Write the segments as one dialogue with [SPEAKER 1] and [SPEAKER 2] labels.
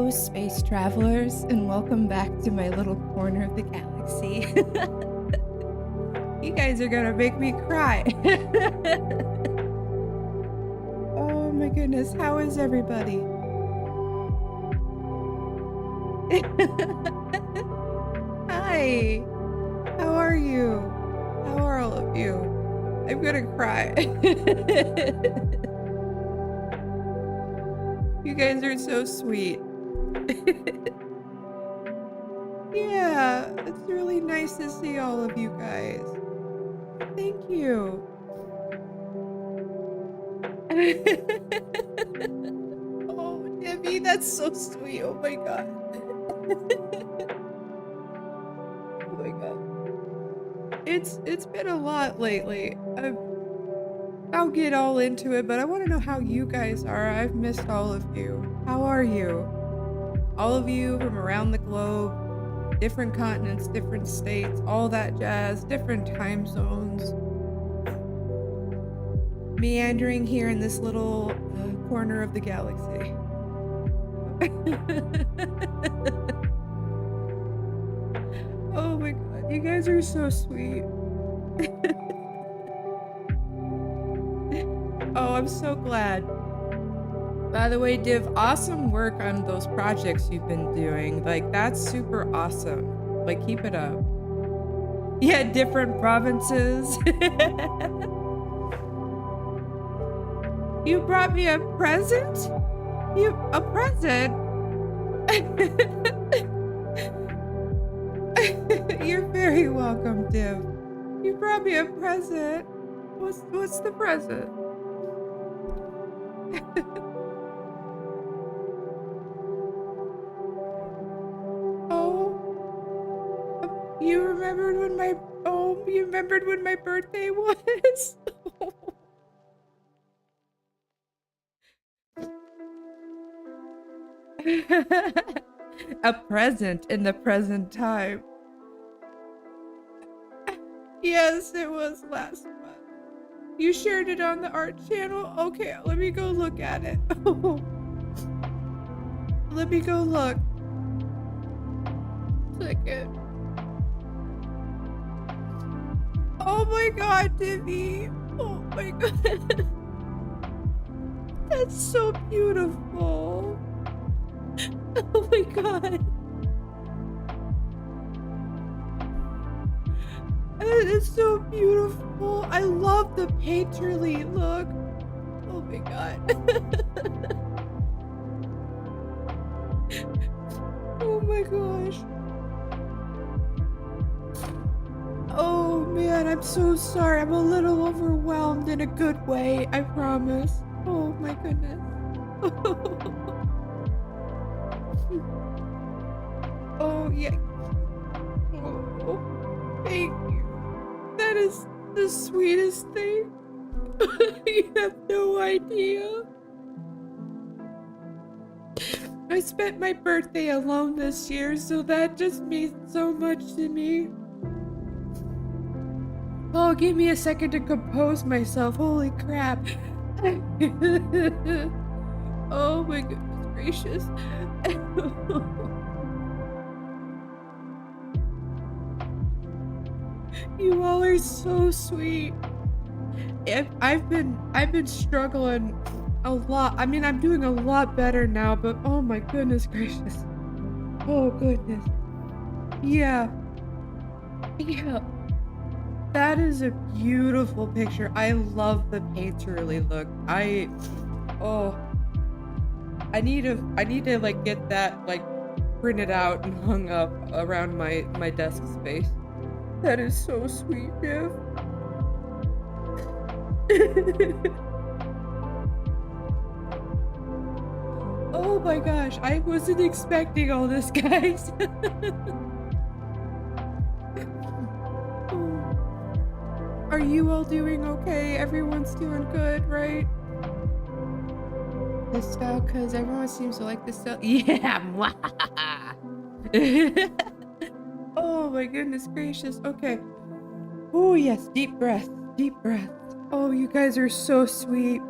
[SPEAKER 1] Hello, space travelers, and welcome back to my little corner of the galaxy. You guys are gonna make me cry. Oh my goodness, how is everybody? Hi, how are you? How are all of you? I'm gonna cry. You guys are so sweet. Yeah, it's really nice to see all of you guys. Thank you. Oh, Debbie, that's so sweet. Oh my god. Oh my god. It's been a lot lately. I'll get all into it, but I want to know how you guys are. I've missed all of you. How are you? All of you from around the globe, different continents, different states, all that jazz, different time zones. Meandering here in this little corner of the galaxy. Oh my god, you guys are so sweet. Oh, I'm so glad. By the way, Div, awesome work on those projects you've been doing. Like, that's super awesome. Like, keep it up. Yeah, different provinces. You brought me a present? A present? You're very welcome, Div. You brought me a present. What's the present? Oh, you remembered when my birthday was? A present in the present time. Yes, it was last month. You shared it on the art channel? Okay, let me go look at it. Let me go look. Second. Oh my god, Divvy. Oh my god. That's so beautiful. Oh my god. That is so beautiful. I love the painterly look. Oh my god. Oh my gosh. Oh man, I'm so sorry. I'm a little overwhelmed in a good way, I promise. Oh my goodness. Oh yeah. Oh, thank you. That is the sweetest thing. You have no idea. I spent my birthday alone this year, so that just means so much to me. Oh, give me a second to compose myself. Holy crap. Oh my goodness gracious. You all are so sweet. I've been struggling a lot. I mean, I'm doing a lot better now, but oh my goodness gracious. Oh goodness. Yeah. Yeah. That is a beautiful picture. I love the painterly look. I need to like get that like printed out and hung up around my desk space. That is so sweet, Div. Oh my gosh, I wasn't expecting all this, guys. Are you all doing okay? Everyone's doing good, right? This style, because everyone seems to like this style. Yeah. Oh my goodness gracious. Okay. Oh yes, deep breath. Deep breath. Oh, you guys are so sweet.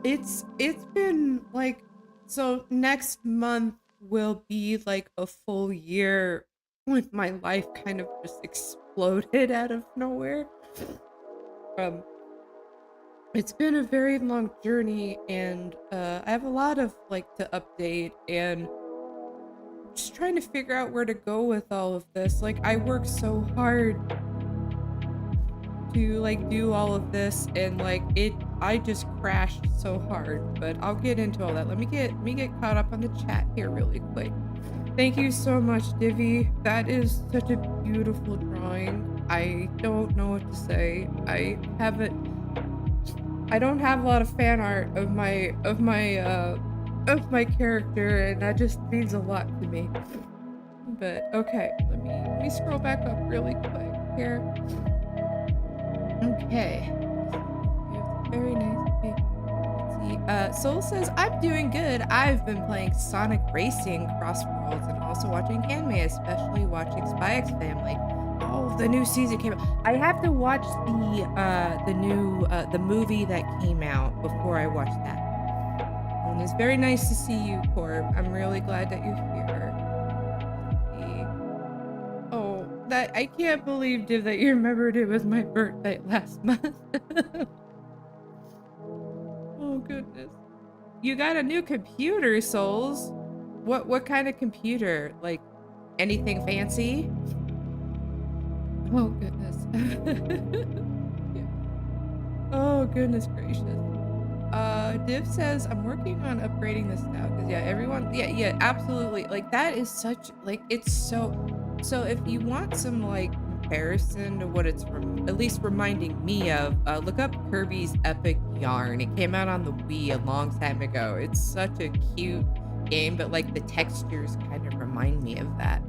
[SPEAKER 1] It's been like So next month will be like a full year with my life kind of just exploded out of nowhere. Um, it's been a very long journey, and I have a lot of like to update and just trying to figure out where to go with all of this. Like I work so hard to like do all of this, and like I just crashed so hard, but I'll get into all that. Let me get caught up on the chat here really quick. Thank you so much, Divi. That is such a beautiful drawing. I don't know what to say. I don't have a lot of fan art of my character, and that just means a lot to me. But okay, let me scroll back up really quick here. Okay. Very nice. Okay. Let's see. Soul says, I'm doing good. I've been playing Sonic Racing Cross Worlds and also watching anime, especially watching Spy X Family. Oh, the new season came out. I have to watch the movie that came out before I watch that. And it's very nice to see you, Corb. I'm really glad that you're here. Oh, that I can't believe, Div, that you remembered it was my birthday last month. Oh goodness. You got a new computer, Souls. What kind of computer? Like anything fancy? Oh goodness. Yeah. Oh goodness gracious. Div says I'm working on upgrading this now because yeah, everyone yeah, absolutely. Like that is such like it's so if you want some like comparison to what it's at least reminding me of, look up Kirby's Epic Yarn. It came out on the Wii a long time ago. It's such a cute game, but like the textures kind of remind me of that.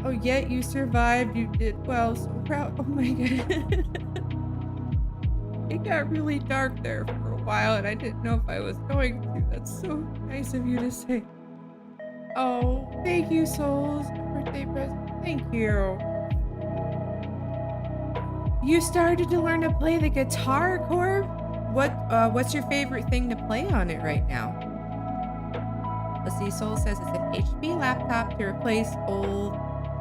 [SPEAKER 1] Oh, yet you survived. You did well. So proud. Oh my god. It got really dark there for a while, and I didn't know if I was going to. That's so nice of you to say. Oh, thank you, Souls. Birthday present. Thank you. You started to learn to play the guitar, Corb? What's your favorite thing to play on it right now? Let's see, Soul says it's an HP laptop to replace old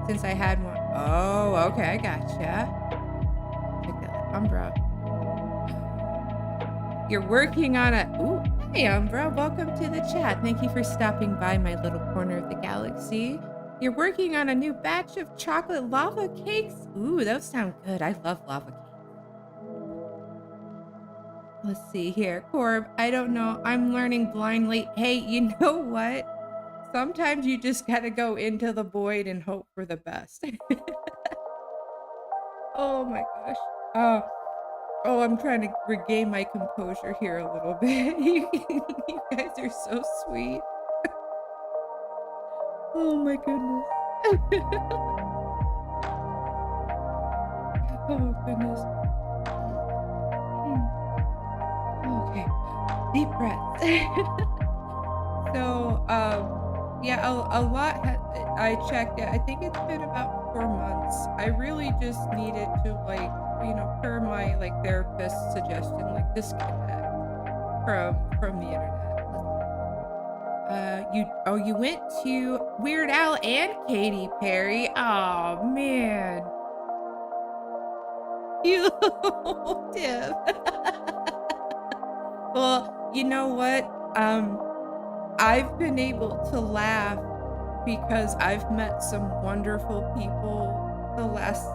[SPEAKER 1] since I had one. Oh, okay, I gotcha. Check that out. Umbra. You're working on a... Ooh, hey, Umbra. Welcome to the chat. Thank you for stopping by my little corner of the galaxy. You're working on a new batch of chocolate lava cakes? Ooh, those sound good. I love lava cakes. Let's see here. Corb, I don't know. I'm learning blindly. Hey, you know what? Sometimes you just gotta go into the void and hope for the best. Oh my gosh. Oh, I'm trying to regain my composure here a little bit. You guys are so sweet. Oh my goodness. Oh goodness. Okay. Deep breath. So, yeah, a lot. I checked it. I think it's been about 4 months. I really just needed to, like, you know, per my like therapist's suggestion, like disconnect from the internet. You went to Weird Al and Katy Perry. Oh man. You Tiff. Well, you know what? I've been able to laugh because I've met some wonderful people the last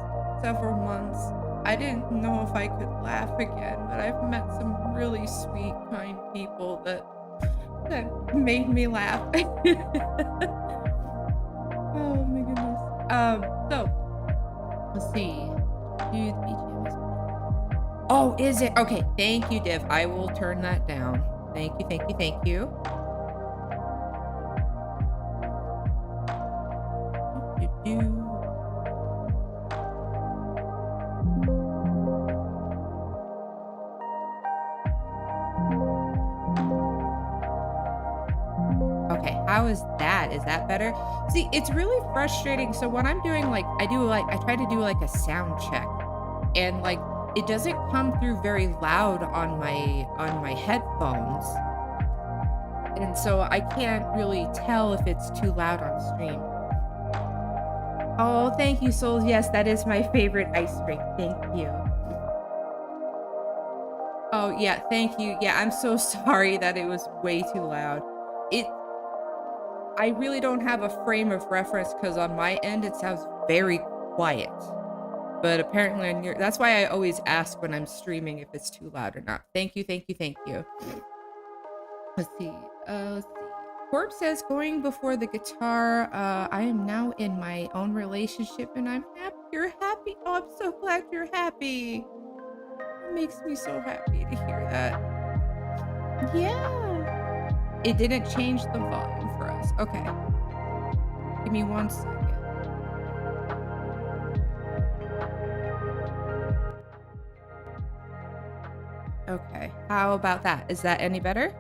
[SPEAKER 1] several months. I didn't know if I could laugh again, but I've met some really sweet, kind people that made me laugh. Oh my goodness. So let's see. Oh, is it? Okay, thank you, Div. I will turn that down. Thank you, thank you, thank you. Okay, how is that? Is that better? See, it's really frustrating. So when I'm doing like, I try to do like a sound check, and like it doesn't come through very loud on my headphones. And so I can't really tell if it's too loud on stream. Oh, thank you, Souls. Yes, that is my favorite ice drink. Thank you. Oh, yeah, thank you. Yeah, I'm so sorry that it was way too loud. It I really don't have a frame of reference because on my end it sounds very quiet. But apparently on your that's why I always ask when I'm streaming if it's too loud or not. Thank you, thank you, thank you. Let's see. Let's see. Corp says going before the guitar. I am now in my own relationship and I'm happy. You're happy. Oh, I'm so glad you're happy. It makes me so happy to hear that. Yeah. It didn't change the volume for us. Okay. Give me 1 second. Okay. How about that? Is that any better?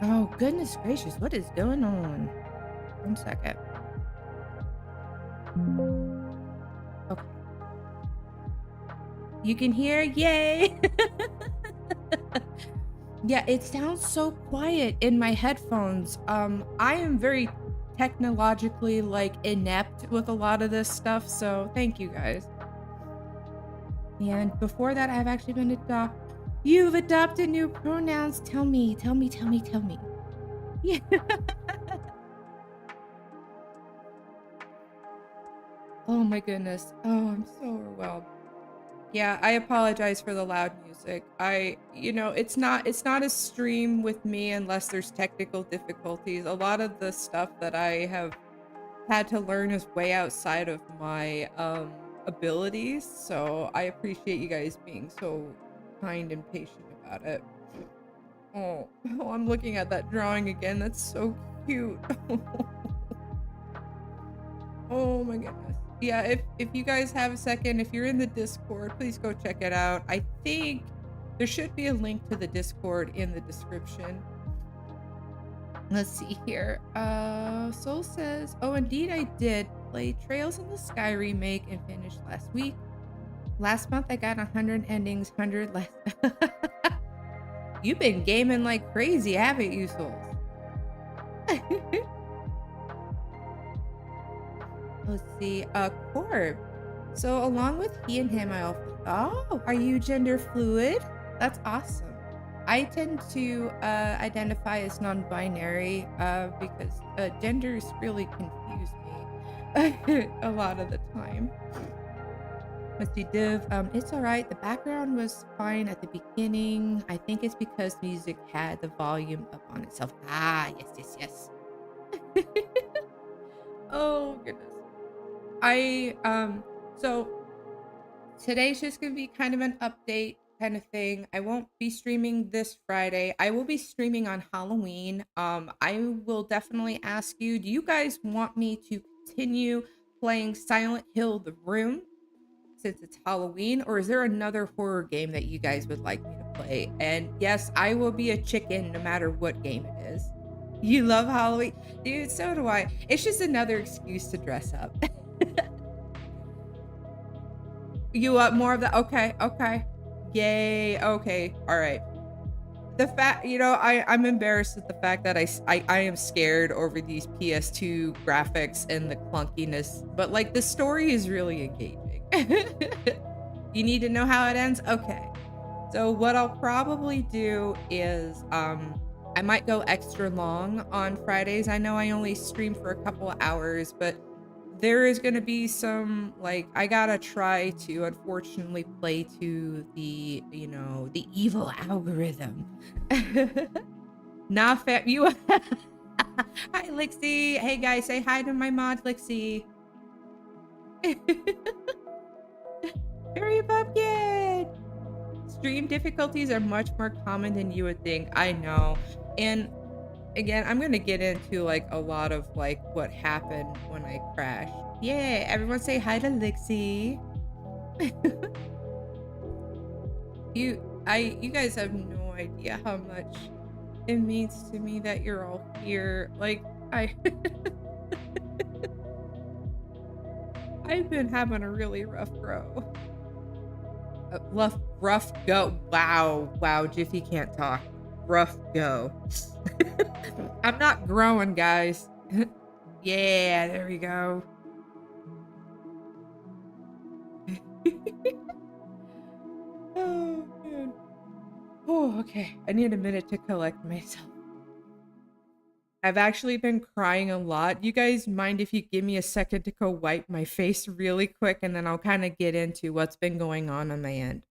[SPEAKER 1] Oh, goodness gracious. What is going on? 1 second. Okay. You can hear? Yay! Yeah, it sounds so quiet in my headphones. I am very technologically like inept with a lot of this stuff, so thank you guys. And before that, I've actually been adopted. You've adopted new pronouns. Tell me. Yeah. Oh my goodness. Oh, I'm so overwhelmed. Yeah, I apologize for the loud music. It's not a stream with me unless there's technical difficulties. A lot of the stuff that I have had to learn is way outside of my abilities, so I appreciate you guys being so kind and patient about it. Oh, I'm looking at that drawing again. That's so cute. Oh my goodness. Yeah, if you guys have a second, if you're in the Discord, please go check it out. I think there should be a link to the Discord in the description. Let's see here. Soul says, oh, indeed I did play Trails in the Sky remake and finished last week. Last month I got 100 endings, 100 less. You've been gaming like crazy, haven't you, Souls? Let's see. Corb. So along with he and him, I also. Oh, are you gender fluid? That's awesome. I tend to identify as non-binary because genders really confuse me a lot of the time. Let's see, Div. It's all right. The background was fine at the beginning. I think it's because music had the volume up on itself. Ah, yes. Oh goodness. So today's just gonna be kind of an update kind of thing. I won't be streaming this Friday. I will be streaming on Halloween. I will definitely ask you, do you guys want me to continue playing Silent Hill The Room since it's Halloween, or is there another horror game that you guys would like me to play? And yes, I will be a chicken no matter what game it is. You love Halloween? Dude, so do I. It's just another excuse to dress up. You want more of that? Okay. Yay. Okay. All right. The fact, I'm embarrassed at the fact that I am scared over these PS2 graphics and the clunkiness, but like the story is really engaging. You need to know how it ends? Okay. So what I'll probably do is I might go extra long on Fridays. I know I only stream for a couple of hours, but there is going to be some, like, I gotta try to unfortunately play to the evil algorithm. Not fair. You. Hi, Lixie. Hey guys, say hi to my mod, Lixie. Very pumpkin. Stream difficulties are much more common than you would think. I know. And again, I'm gonna get into like a lot of like what happened when I crashed. Yeah, everyone say hi to Lixie. You guys have no idea how much it means to me that you're all here. Like I've been having a really rough go. rough go. Wow, Jiffy can't talk. Rough go. I'm not growing, guys. Yeah, there we go. Oh, man. Oh, okay. I need a minute to collect myself. I've actually been crying a lot. You guys mind if you give me a second to go wipe my face really quick, and then I'll kind of get into what's been going on my end.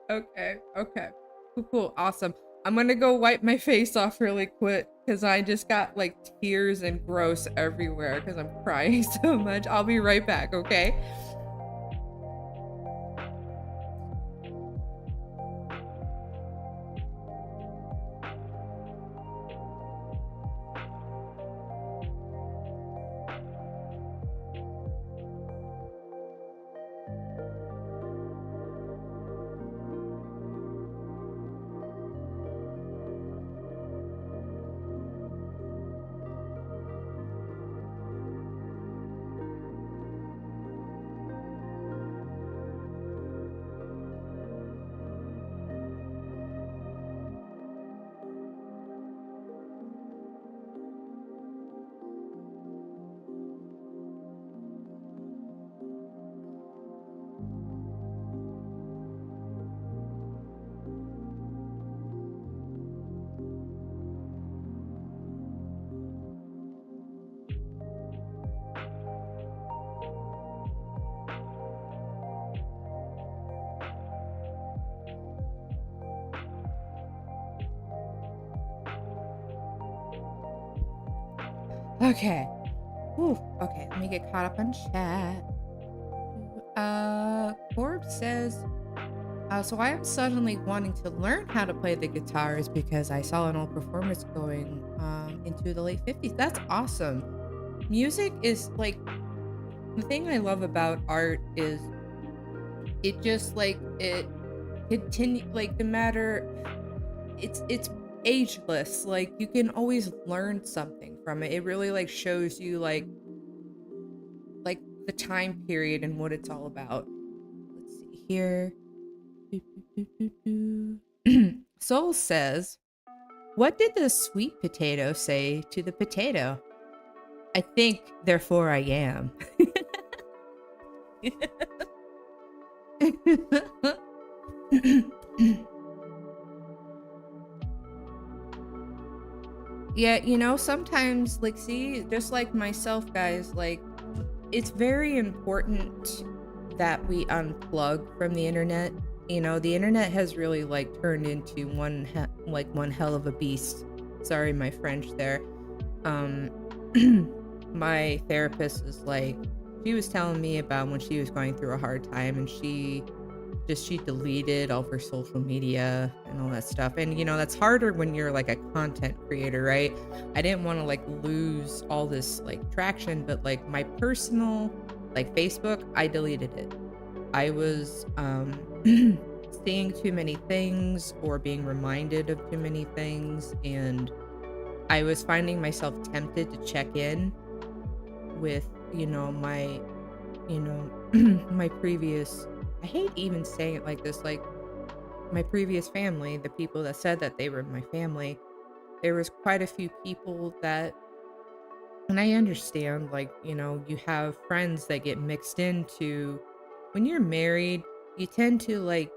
[SPEAKER 1] Okay, okay. Cool, awesome. I'm gonna go wipe my face off really quick because I just got like tears and gross everywhere because I'm crying so much. I'll be right back, okay? Okay. Whew. Okay, let me get caught up on chat. Corb says, so I am suddenly wanting to learn how to play the guitars because I saw an old performance going into the late 50s. That's awesome. Music is like the thing I love about art is it just like it continue like the matter it's ageless. Like you can always learn something from it. It really like shows you like the time period and what it's all about. Let's see here. Soul says, what did the sweet potato say to the potato? I think, therefore I am. Yeah, you know, sometimes, like, see, just like myself, guys, like, it's very important that we unplug from the internet. You know, the internet has really, like, turned into one hell of a beast. Sorry, my French there. Um, my therapist is like, she was telling me about when she was going through a hard time and she deleted all of her social media and all that stuff. And you know, that's harder when you're like a content creator, right? I didn't want to like lose all this like traction, but like my personal like Facebook, I deleted it. I was seeing too many things or being reminded of too many things, and I was finding myself tempted to check in with, you know, my previous, I hate even saying it like this, like my previous family, the people that said that they were my family, there was quite a few people that, and I understand, like, you know, you have friends that get mixed into, when you're married, you tend to like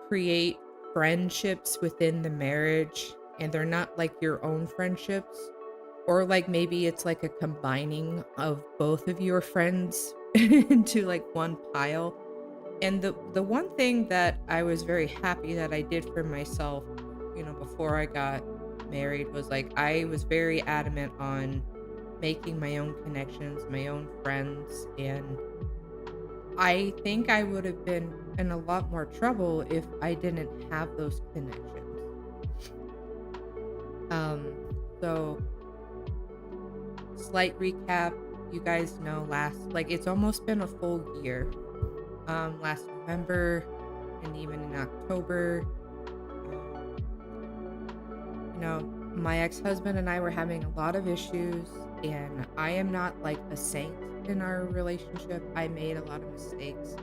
[SPEAKER 1] create friendships within the marriage and they're not like your own friendships. Or like maybe it's like a combining of both of your friends into like one pile. And the one thing that I was very happy that I did for myself, you know, before I got married was like I was very adamant on making my own connections, my own friends, and I think I would have been in a lot more trouble if I didn't have those connections. Um so slight recap, you guys know last, like, it's almost been a full year. Last November and even in October. You know, my ex-husband and I were having a lot of issues, and I am not like a saint in our relationship. I made a lot of mistakes.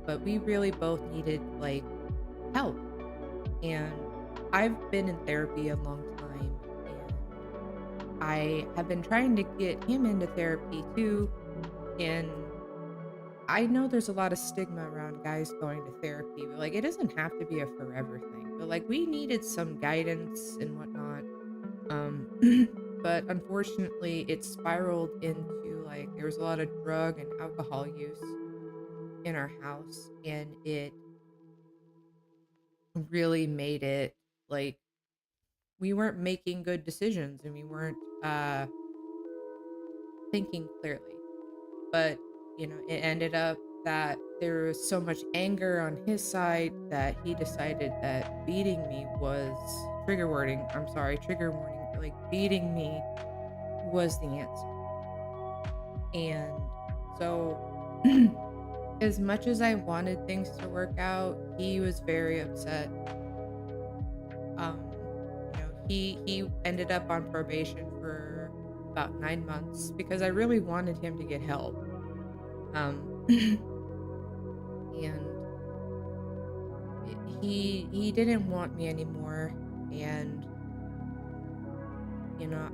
[SPEAKER 1] But we really both needed like help. And I've been in therapy a long time, and I have been trying to get him into therapy too. And I know there's a lot of stigma around guys going to therapy, but like it doesn't have to be a forever thing. But like we needed some guidance and whatnot. Um, but unfortunately, it spiraled into like there was a lot of drug and alcohol use in our house, and it really made it like we weren't making good decisions and we weren't thinking clearly. But, it ended up that there was so much anger on his side that he decided that beating me was trigger warning. I'm sorry, trigger warning. Like beating me was the answer. And so as much as I wanted things to work out, he was very upset. He ended up on probation for about 9 months because I really wanted him to get help. And he didn't want me anymore. And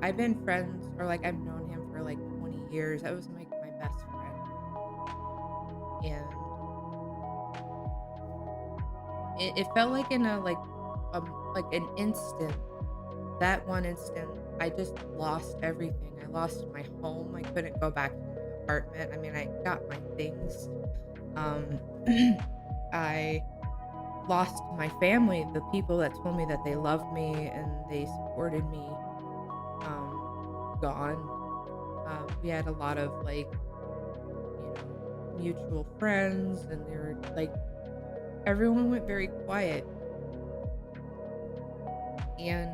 [SPEAKER 1] I've been friends, or like I've known him for like 20 years. That was like my best friend. And it felt like in a like an instant, that one instant, I just lost everything. I lost my home. I couldn't go back to my apartment. I mean, I got my things. Um, I lost my family, the people that told me that they loved me and they supported me, gone. We had a lot of like, mutual friends, and they were like, everyone went very quiet. And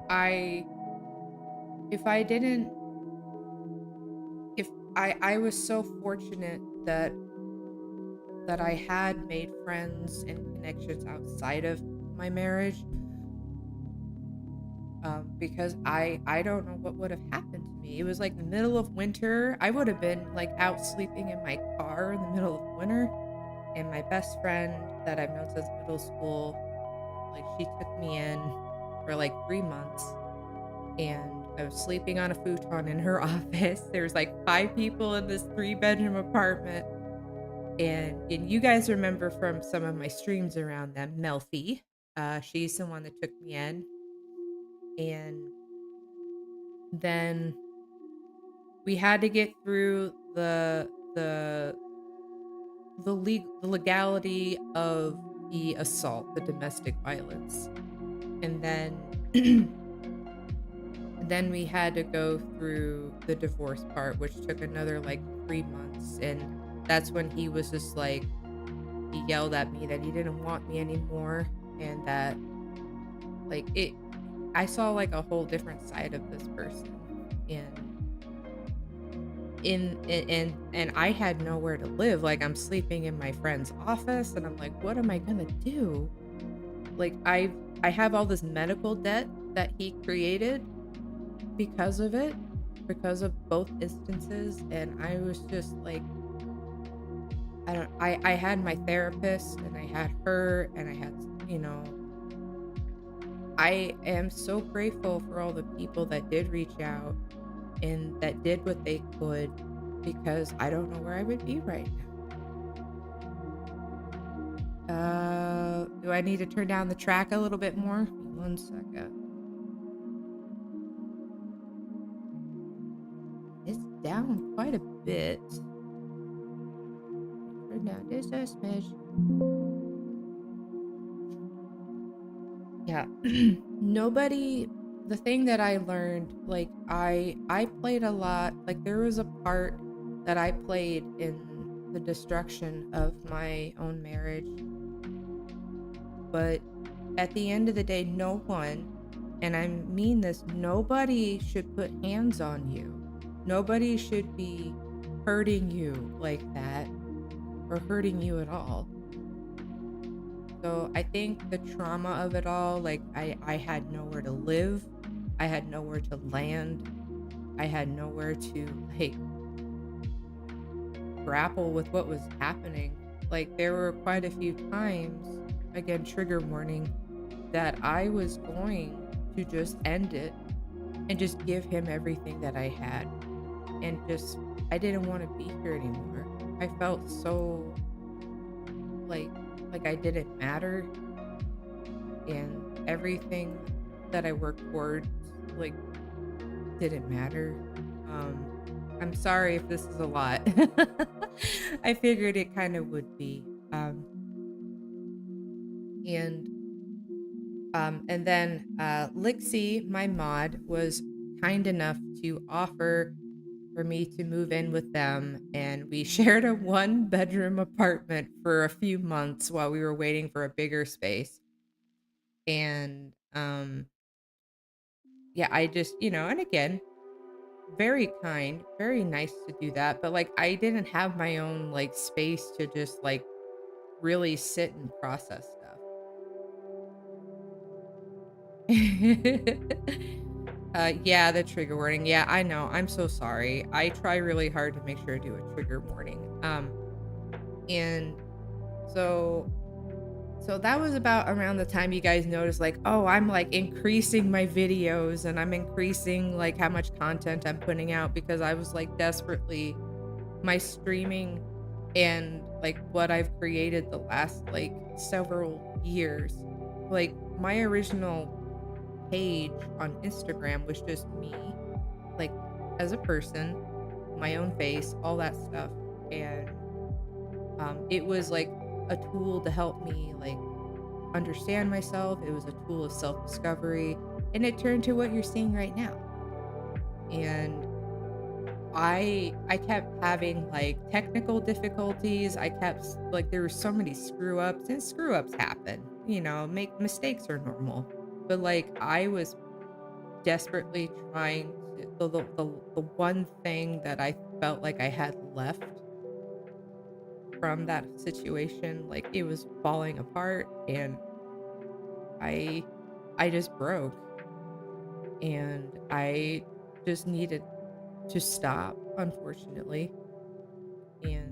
[SPEAKER 1] I, if I didn't, if I was so fortunate that I had made friends and connections outside of my marriage, because I don't know what would have happened to me. It was like the middle of winter. I would have been like out sleeping in my car in the middle of winter, and my best friend that I've known since middle school, like she took me in for like 3 months, and I was sleeping on a futon in her office. There's like 5 people in this 3-bedroom apartment. And you guys remember from some of my streams around them, Melfi. She's the one that took me in. And then we had to get through the legality of the assault, the domestic violence. And then then we had to go through the divorce part, which took another like 3 months. And that's when he was just like, he yelled at me that he didn't want me anymore, and that like it I saw like a whole different side of this person. And I had nowhere to live. Like I'm sleeping in my friend's office, and I'm like, what am I gonna do? Like I have all this medical debt that he created because of it, because of both instances. And I was just like, I had my therapist, and I had her, and I had, I am so grateful for all the people that did reach out and that did what they could, because I don't know where I would be right now. Do I need to turn down the track a little bit more? 1 second. It's down quite a bit. Turn down just a smidge. Yeah. Nobody, the thing that I learned, like I played a lot, like there was a part that I played in the destruction of my own marriage. But at the end of the day, no one, and I mean this, nobody should put hands on you. Nobody should be hurting you like that. or hurting you at all. So I think the trauma of it all, like I had nowhere to live, I had nowhere to land, I had nowhere to like grapple with what was happening. Like there were quite a few times, again, trigger warning, that I was going to just end it and just give him everything that I had. And just, I didn't want to be here anymore. I felt so like, I didn't matter, and everything that I worked towards, like, didn't matter. Um, I'm sorry if this is a lot. I figured it kind of would be. And and then Lixie, my mod, was kind enough to offer for me to move in with them, and we shared a one-bedroom apartment for a few months while we were waiting for a bigger space. And yeah, I just, and again, very kind, very nice to do that, but like I didn't have my own like space to just like really sit and process stuff. Yeah, the trigger warning. Yeah, I know. I'm so sorry. I try really hard to make sure to do a trigger warning. And so that was about around the time you guys noticed like, oh, I'm like increasing my videos and I'm increasing like how much content I'm putting out because I was like desperately my streaming and like what I've created the last like several years. Like my original page on Instagram was just me, like as a person, my own face, all that stuff. And it was like a tool to help me like understand myself. It was a tool of self-discovery, and it turned to what you're seeing right now. And I kept having like technical difficulties. I kept like there were so many screw ups, and screw ups happen. Make mistakes are normal. But like I was desperately trying to the one thing that I felt like I had left from that situation, like it was falling apart, and I I just broke, and I just needed to stop, unfortunately. And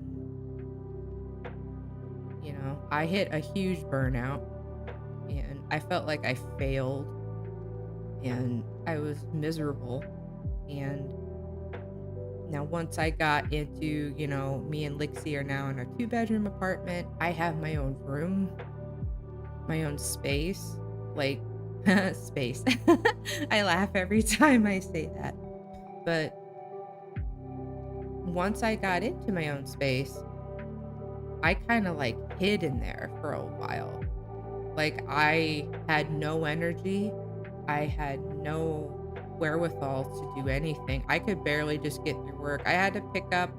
[SPEAKER 1] I hit a huge burnout, and I felt like I failed, and I was miserable. And now once I got into, me and Lixie are now in a two-bedroom apartment. I have my own room, my own space, like space. I laugh every time I say that. But once I got into my own space, I kind of like hid in there for a while. Like I had no energy. I had no wherewithal to do anything. I could barely just get through work. I had to pick up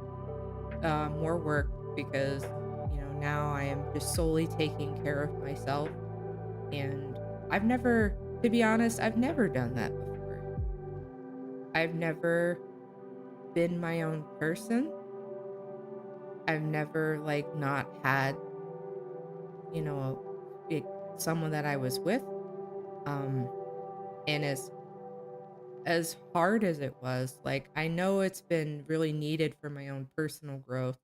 [SPEAKER 1] more work because, now I am just solely taking care of myself. And I've never, to be honest, I've never done that before. I've never been my own person. I've never like not had, you know, it, someone that I was with. Um, and as hard as it was, like I know it's been really needed for my own personal growth.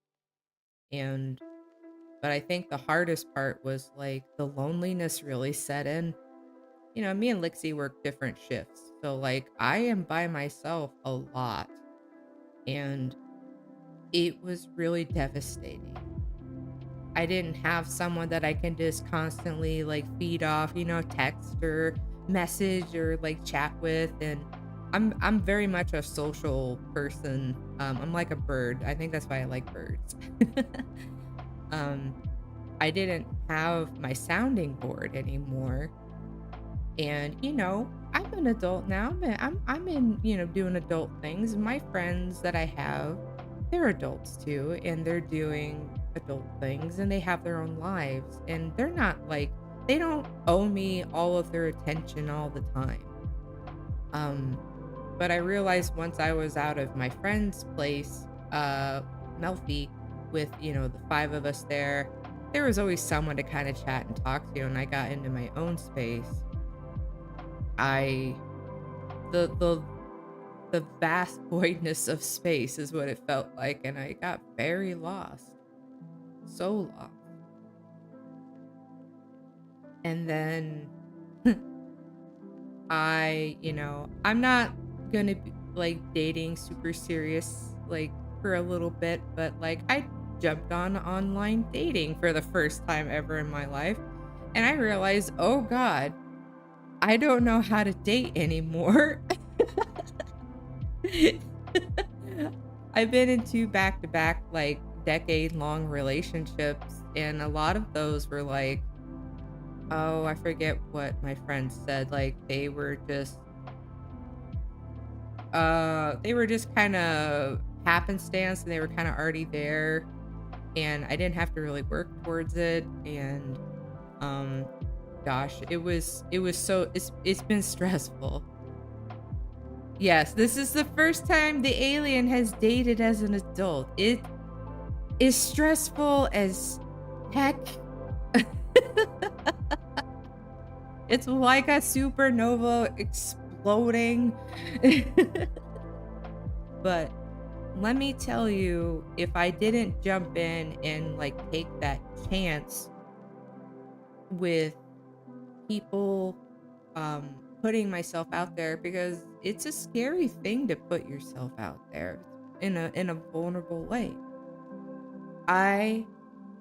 [SPEAKER 1] And but I think the hardest part was like the loneliness really set in. Me and Lixie work different shifts. So like I am by myself a lot, and it was really devastating. I didn't have someone that I can just constantly like feed off, text or message or like chat with. And I'm very much a social person. I'm like a bird. I think that's why I like birds. um I didn't have my sounding board anymore. And I'm an adult now. I'm in, doing adult things. My friends that I have, they're adults too, and they're doing adult things, and they have their own lives, and they're not like they don't owe me all of their attention all the time. Um, but I realized once I was out of my friend's place, Melfi, with, the five of us there, there was always someone to kind of chat and talk to. And I got into my own space. I, the the vast voidness of space is what it felt like, and I got very lost. So lost. And then I'm not gonna be like dating super serious like for a little bit, but like I jumped on online dating for the first time ever in my life, and I realized, oh God, I don't know how to date anymore. I've been in two back-to-back, like, decade-long relationships, and a lot of those were like, oh, I forget what my friend said, like, they were just kinda happenstance, and they were kinda already there, and I didn't have to really work towards it, and, um, gosh, it's been stressful. Yes, this is the first time the alien has dated as an adult. It is stressful as heck. It's like a supernova exploding. But let me tell you, if I didn't jump in and like take that chance with people putting myself out there, because it's a scary thing to put yourself out there in a vulnerable way. I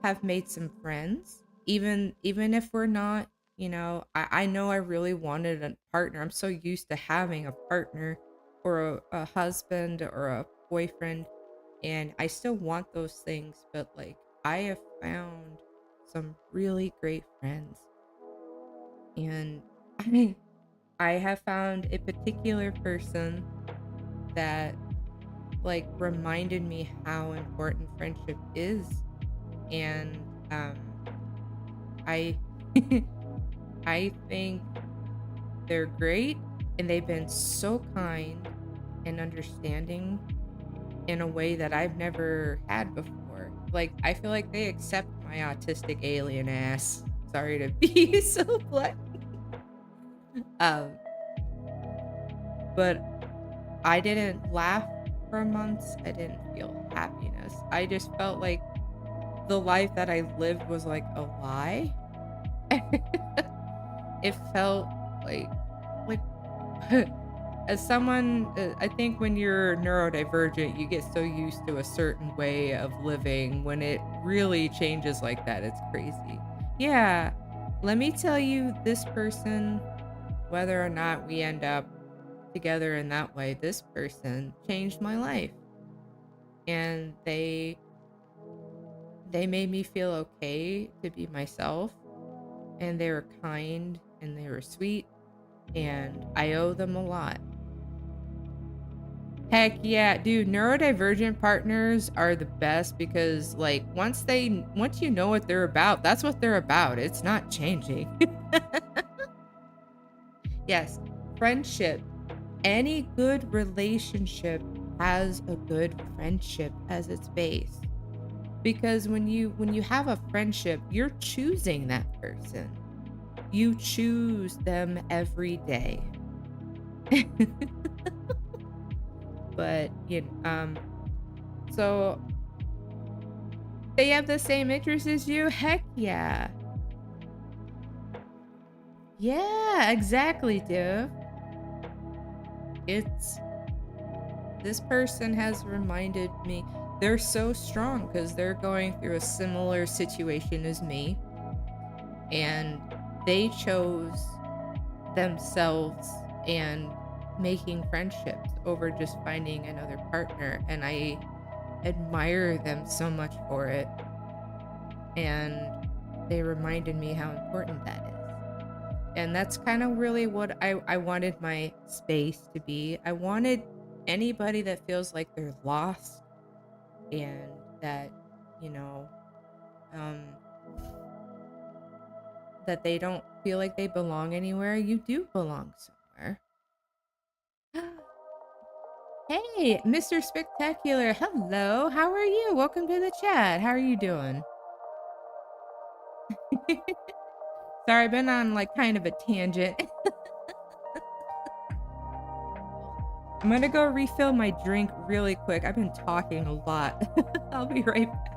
[SPEAKER 1] have made some friends, even if we're not, I know I really wanted a partner. I'm so used to having a partner or a husband or a boyfriend, and I still want those things, but like I have found some really great friends, and I I have found a particular person that like reminded me how important friendship is, and I I think they're great, and they've been so kind and understanding in a way that I've never had before. Like I feel like they accept my autistic alien ass. Sorry to be so blunt. Um, but I didn't laugh for months. I didn't feel happiness. I just felt like the life that I lived was like a lie. It felt like as someone, I think when you're neurodivergent, you get so used to a certain way of living. When it really changes like that, it's crazy. Yeah, let me tell you, this person, whether or not we end up together in that way, this person changed my life, and they made me feel okay to be myself, and they were kind and they were sweet, and I owe them a lot. Heck yeah, dude, neurodivergent partners are the best because like once you know what they're about, that's what they're about. It's not changing. Yes, friendship. Any good relationship has a good friendship as its base. Because when you have a friendship, you're choosing that person. You choose them every day. But so they have the same interests as you? Heck yeah. Yeah, exactly, dude. It's This person has reminded me they're so strong because they're going through a similar situation as me, and they chose themselves and making friendships over just finding another partner, and I admire them so much for it, and they reminded me how important that is. And that's kind of really what I wanted my space to be. I wanted anybody that feels like they're lost, and that, you know, um, that they don't feel like they belong anywhere. You do belong somewhere. Hey, Mr. Spectacular. Hello. How are you? Welcome to the chat. How are you doing? Sorry, I've been on like kind of a tangent. I'm gonna go refill my drink really quick. I've been talking a lot. I'll be right back.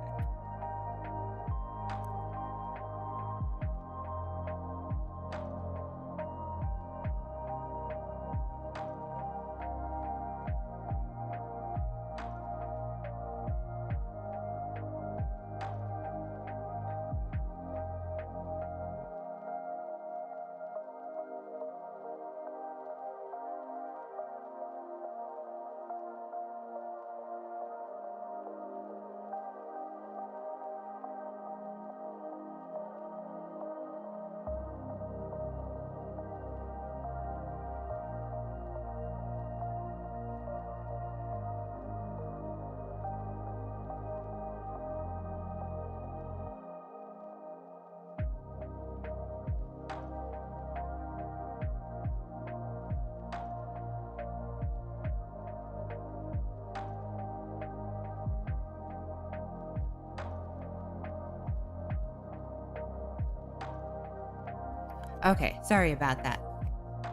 [SPEAKER 1] Okay, sorry about that.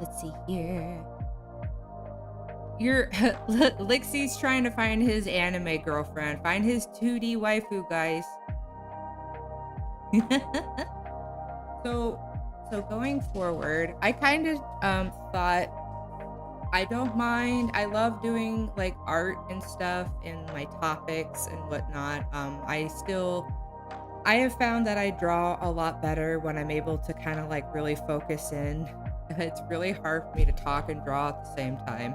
[SPEAKER 1] Let's see here. Lixie's trying to find his anime girlfriend. Find his 2D waifu, guys. so so going forward, I kind of thought I don't mind. I love doing like art and stuff and my topics and whatnot. I have found that I draw a lot better when I'm able to kind of like really focus in. It's really hard for me to talk and draw at the same time.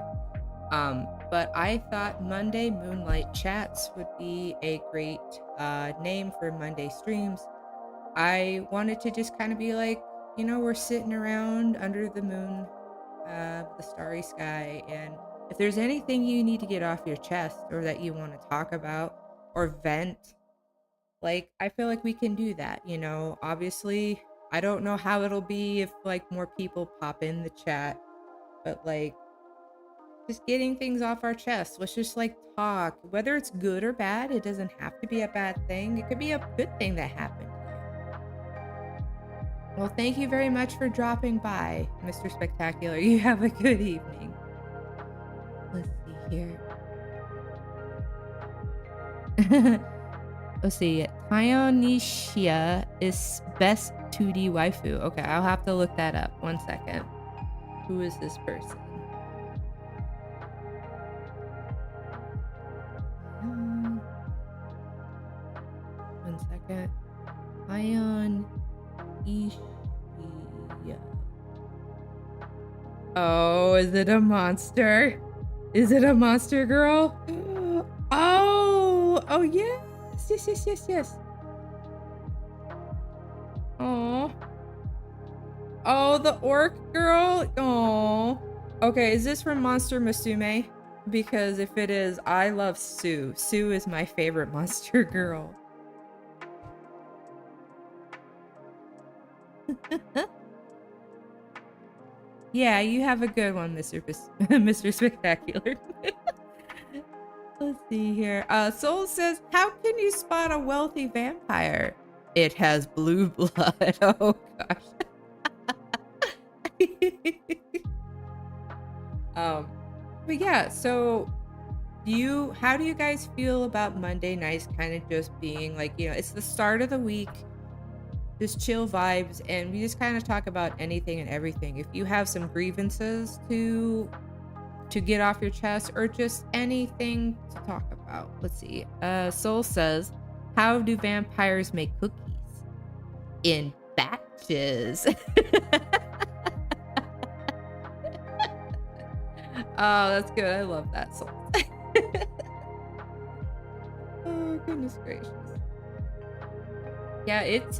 [SPEAKER 1] But I thought Monday Moonlight Chats would be a great name for Monday streams. I wanted to just kind of be like, we're sitting around under the moon, the starry sky, and if there's anything you need to get off your chest or that you want to talk about or vent, like, I feel like we can do that, Obviously, I don't know how it'll be if like more people pop in the chat, but like just getting things off our chest. Let's just like talk. Whether it's good or bad, it doesn't have to be a bad thing. It could be a good thing that happened. Well, thank you very much for dropping by, Mr. Spectacular. You have a good evening. Let's see here. Let's see. Tyonisha is best 2D waifu. Okay, I'll have to look that up. 1 second. Who is this person? One second. Ion Ishia. Oh, is it a monster? Is it a monster girl? Oh, yes. Oh. Oh, the orc girl. Oh. Okay, is this from Monster Musume? Because if it is, I love Sue. Sue is my favorite monster girl. Yeah, you have a good one, Mr. Spectacular. Let's see here. Soul says, how can you spot a wealthy vampire? It has blue blood. Oh gosh. But yeah, so how do you guys feel about Monday nights kind of just being like, it's the start of the week, just chill vibes, and we just kind of talk about anything and everything. If you have some grievances to get off your chest or just anything to talk about. Let's see. Soul says, how do vampires make cookies? In batches. Oh, that's good. I love that, Soul. Oh, goodness gracious. Yeah, it's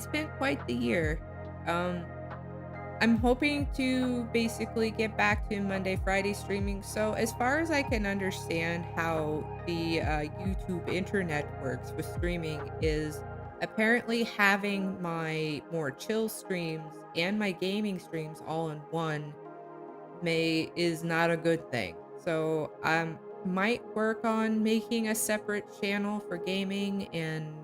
[SPEAKER 1] been quite the year. I'm hoping to basically get back to Monday, Friday streaming. So as far as I can understand how the YouTube internet works with streaming is apparently having my more chill streams and my gaming streams all in one is not a good thing. So might work on making a separate channel for gaming and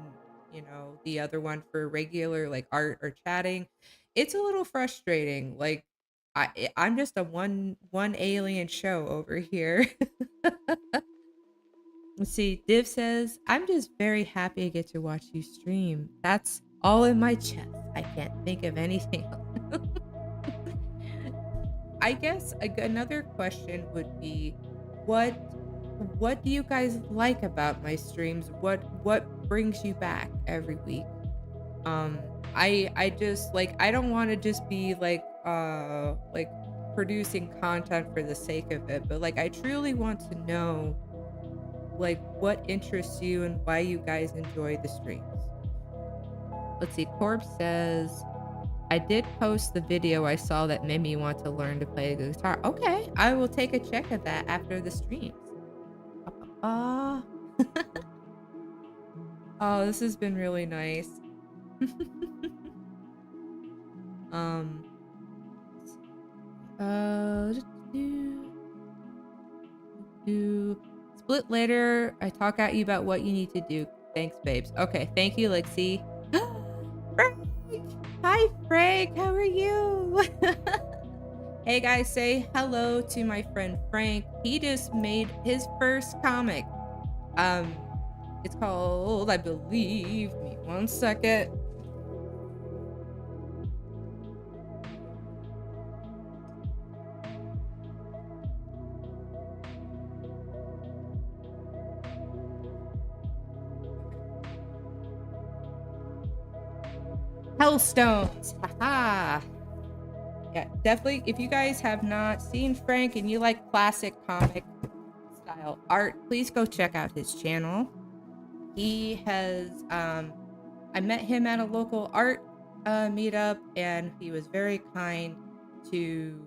[SPEAKER 1] the other one for regular like art or chatting. It's a little frustrating. Like I'm just a one alien show over here. Let's see. Div says, I'm just very happy to get to watch you stream. That's all in my chest. I can't think of anything else. I guess another question would be, what what do you guys like about my streams? What brings you back every week? Um, I just like I don't want to just be like producing content for the sake of it, but like I truly want to know like what interests you and why you guys enjoy the streams. Let's see. Corpse says, I did post the video I saw that made me want to learn to play the guitar. Okay, I will take a check of that after the streams. Ah. Oh, this has been really nice. um do split later. I talk at you about what you need to do. Thanks, babes. Okay, thank you, Lexi. Frank! Hi, Frank. How are you? Hey, guys, say hello to my friend Frank. He just made his first comic. It's called, I believe, me one second. Hellstones. Haha. Yeah, definitely. If you guys have not seen Frank and you like classic comic style art, please go check out his channel. He has, I met him at a local art meetup, and he was very kind to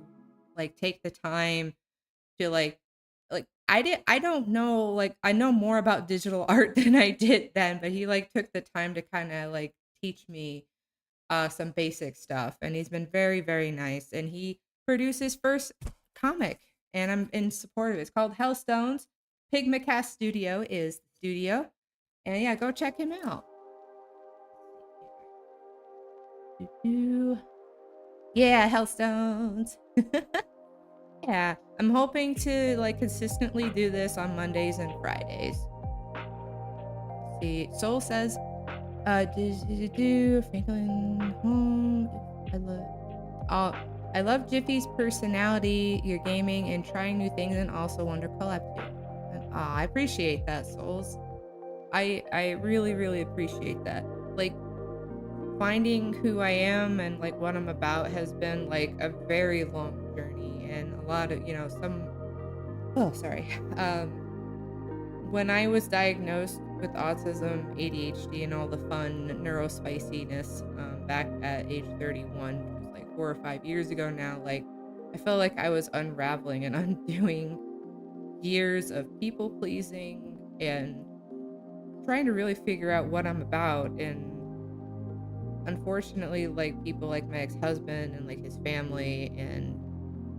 [SPEAKER 1] like take the time to like I don't know, like I know more about digital art than I did then, but he like took the time to kind of like teach me some basic stuff, and he's been very, very nice. And he produced his first comic, and I'm in support of it. It's called Hellstones. Pigmacast Studio is the studio, and yeah, go check him out. Yeah, Hellstones. Yeah, I'm hoping to like consistently do this on Mondays and Fridays. Let's see, Soul says, Franklin home. I love Jiffy's personality, your gaming, and trying new things, and also Wonder Collab too. I appreciate that, Souls. I really, really appreciate that. Like, finding who I am and like what I'm about has been like a very long journey, and a lot of when I was diagnosed with autism, ADHD, and all the fun neurospiciness back at age 31, which was like 4 or 5 years ago now, like I felt like I was unraveling and undoing years of people pleasing and trying to really figure out what I'm about. And unfortunately, like people like my ex-husband and like his family and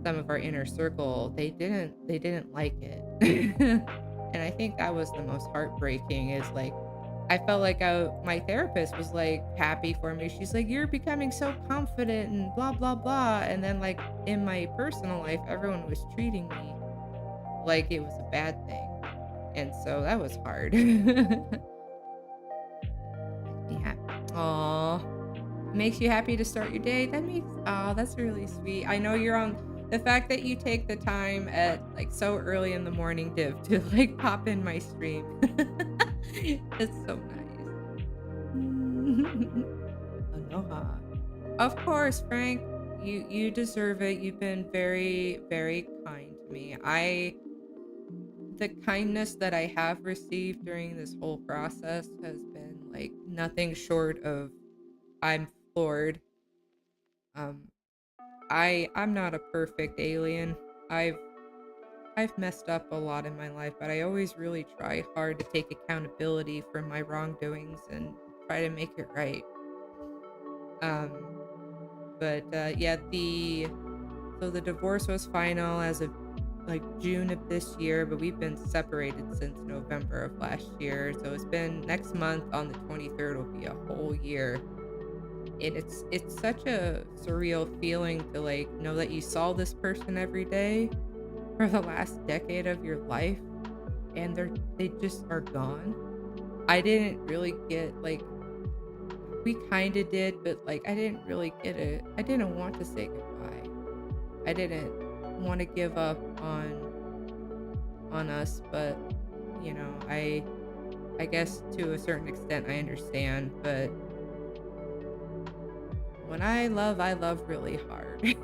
[SPEAKER 1] some of our inner circle, they didn't like it. And I think that was the most heartbreaking, is like I felt like my therapist was like happy for me. She's like, you're becoming so confident and blah blah blah. And then like in my personal life, everyone was treating me like it was a bad thing, and so that was hard. Yeah. Aw. Makes you happy to start your day. That's really sweet. I know you're on the fact that you take the time at like so early in the morning, Div, to like pop in my stream. It's so nice. Aloha. Of course, Frank. You deserve it. You've been very, very kind to me. The kindness that I have received during this whole process has been like nothing short of, I'm floored. Um, I'm not a perfect alien. I've messed up a lot in my life, but I always really try hard to take accountability for my wrongdoings and try to make it right. Yeah, the divorce was final as of like June of this year, but we've been separated since November of last year. So it's been next month on the 23rd will be a whole year. And it's such a surreal feeling to like know that you saw this person every day for the last decade of your life and they just are gone. I didn't really get like we kind of did, but like I didn't really get it. I didn't want to say goodbye. I didn't want to give up on us, but you know, I guess to a certain extent I understand, but when I love really hard.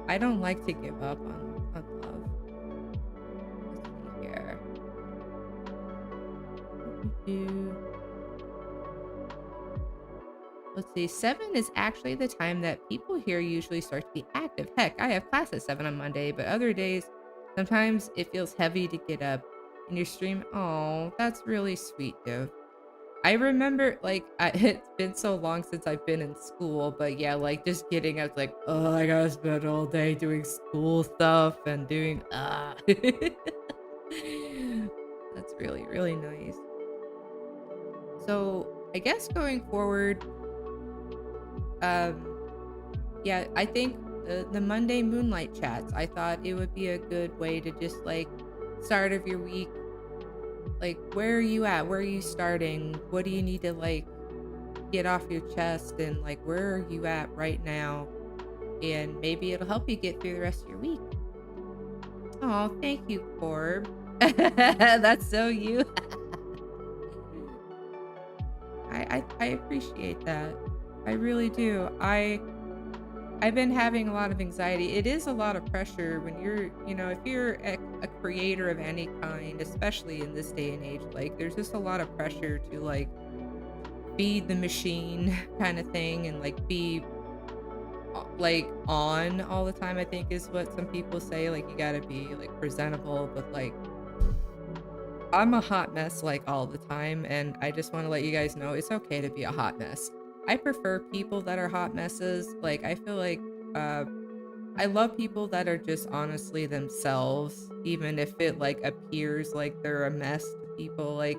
[SPEAKER 1] I don't like to give up on love. Let's see here. Do Let's see. 7 is actually the time that people here usually start to be active. Heck, I have class at 7 on Monday, but other days, sometimes it feels heavy to get up. And your stream, oh, that's really sweet, Div. I remember, like, it's been so long since I've been in school, but yeah, like, just getting up, like, oh, I gotta spend all day doing school stuff and doing, That's really, really nice. So, I guess going forward, um, yeah, I think the Monday moonlight chats, I thought it would be a good way to just, like, start of your week, like, where are you at? Where are you starting? What do you need to, like, get off your chest and like where are you at right now, and maybe it'll help you get through the rest of your week. Oh, thank you, Corb. That's so you. I appreciate that. I really do. I've been having a lot of anxiety. It is a lot of pressure when you're, you know, if you're a creator of any kind, especially in this day and age, like there's just a lot of pressure to like feed the machine kind of thing and like be like on all the time, I think is what some people say. Like you gotta be like presentable, but like I'm a hot mess like all the time, and I just want to let you guys know it's okay to be a hot mess. I prefer people that are hot messes. Like I feel like uh I love people that are just honestly themselves, even if it like appears like they're a mess to people. Like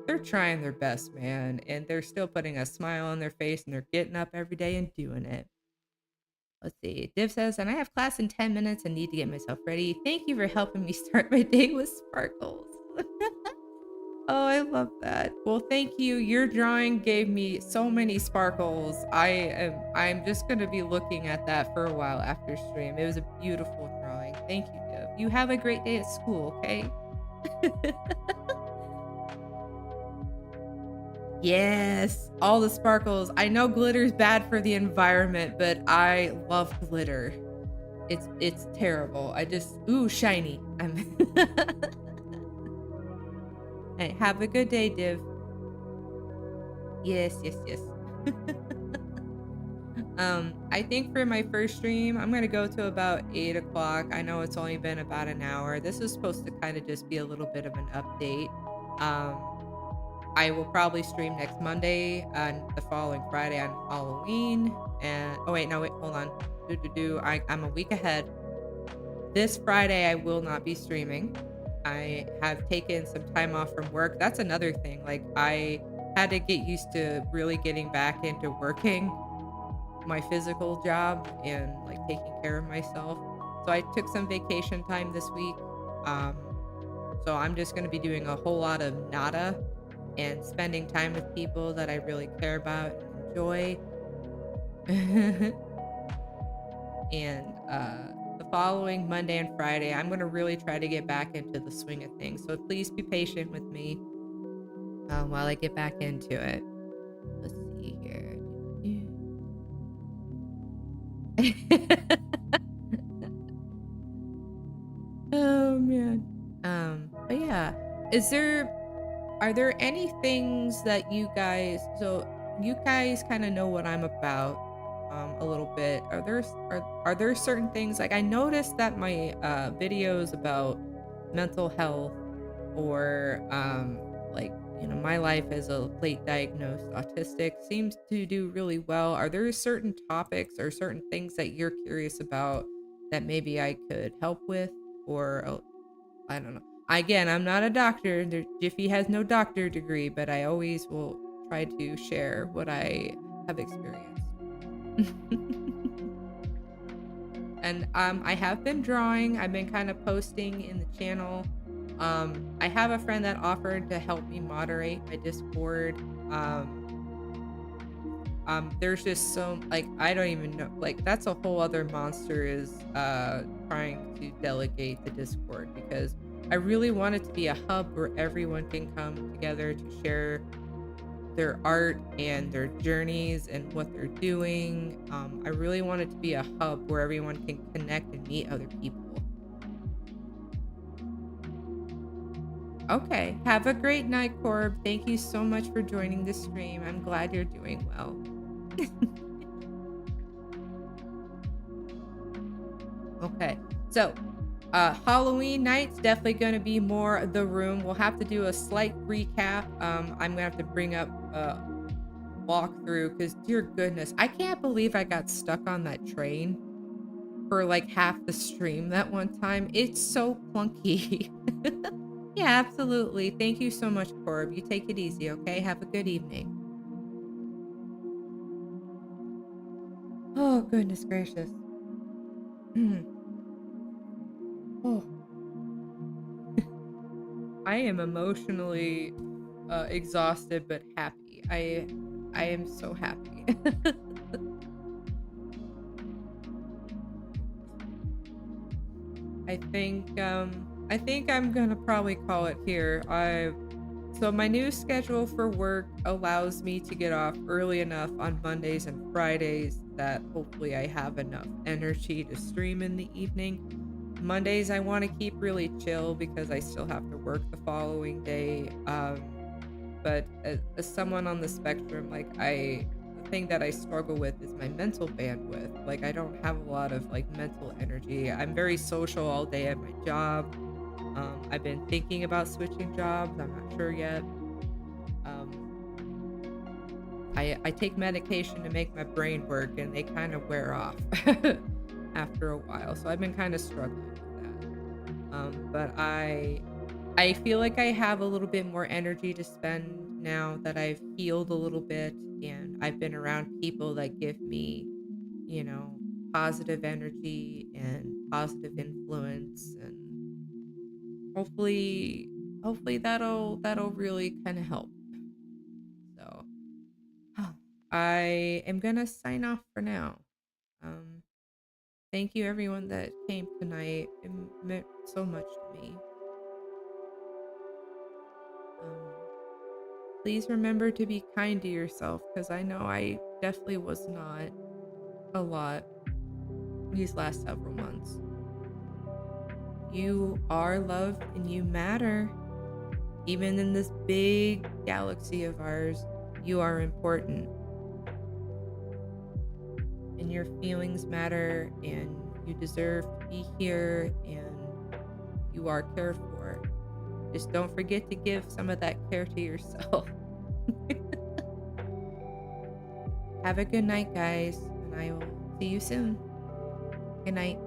[SPEAKER 1] they're trying their best, man, and they're still putting a smile on their face and they're getting up every day and doing it. Let's see. Div says, and I have class in 10 minutes and need to get myself ready. Thank you for helping me start my day with sparkles. Oh, I love that. Well, thank you. Your drawing gave me so many sparkles. I'm just gonna be looking at that for a while after stream. It was a beautiful drawing. Thank you, Div. You have a great day at school, okay? Yes, all the sparkles. I know glitter's bad for the environment, but I love glitter. It's terrible. I just ooh, shiny. I'm Hey, have a good day, Div. Yes, yes, yes. I think for my first stream, I'm gonna go to about 8 o'clock. I know it's only been about an hour. This is supposed to kind of just be a little bit of an update. Um, I will probably stream next Monday and the following Friday on Halloween. And oh wait, no, wait, hold on. I'm a week ahead. This Friday I will not be streaming. I have taken some time off from work. That's another thing. Like I had to get used to really getting back into working my physical job and like taking care of myself. So I took some vacation time this week. Um, so I'm just going to be doing a whole lot of nada and spending time with people that I really care about and enjoy. And the following Monday and Friday, I'm going to really try to get back into the swing of things. So please be patient with me while I get back into it. Let's see here. Oh man. But yeah, are there any things that you guys, so you guys kind of know what I'm about a little bit. Are there certain things like I noticed that my videos about mental health or like you know my life as a late diagnosed autistic seems to do really well. Are there certain topics or certain things that you're curious about that maybe I could help with, or I don't know. Again, I'm not a doctor. Jiffy has no doctor degree, but I always will try to share what I have experienced. And I have been drawing. I've been kind of posting in the channel. I have a friend that offered to help me moderate my Discord. There's just so, like, I don't even know, like, that's a whole other monster, is trying to delegate the Discord, because I really want it to be a hub where everyone can come together to share their art and their journeys and what they're doing. I really want it to be a hub where everyone can connect and meet other people. Okay, have a great night, Corb. Thank you so much for joining the stream. I'm glad you're doing well. Okay, so Halloween night's definitely going to be more The Room. We'll have to do a slight recap. I'm going to have to bring up walkthrough, because dear goodness, I can't believe I got stuck on that train for like half the stream that one time. It's so clunky. Yeah, absolutely. Thank you so much, Corb. You take it easy, okay? Have a good evening. Oh, goodness gracious. Oh. I am emotionally exhausted but happy. I am so happy. I think I'm gonna probably call it here. So my new schedule for work allows me to get off early enough on Mondays and Fridays that hopefully I have enough energy to stream in the evening. Mondays I want to keep really chill because I still have to work the following day. But as someone on the spectrum, like, the thing that I struggle with is my mental bandwidth. Like, I don't have a lot of like mental energy. I'm very social all day at my job. I've been thinking about switching jobs. I'm not sure yet. I take medication to make my brain work, and they kind of wear off after a while. So I've been kind of struggling with that. But I feel like I have a little bit more energy to spend now that I've healed a little bit, and I've been around people that give me, you know, positive energy and positive influence, and hopefully that'll really kind of help. So I am gonna sign off for now. Um, thank you everyone that came tonight. It meant so much to me. Um, please remember to be kind to yourself, because I know I definitely was not a lot these last several months. You are loved and you matter. Even in this big galaxy of ours, you are important. And your feelings matter, and you deserve to be here, and you are cared for. Just don't forget to give some of that care to yourself. Have a good night, guys, and I will see you soon. Good night.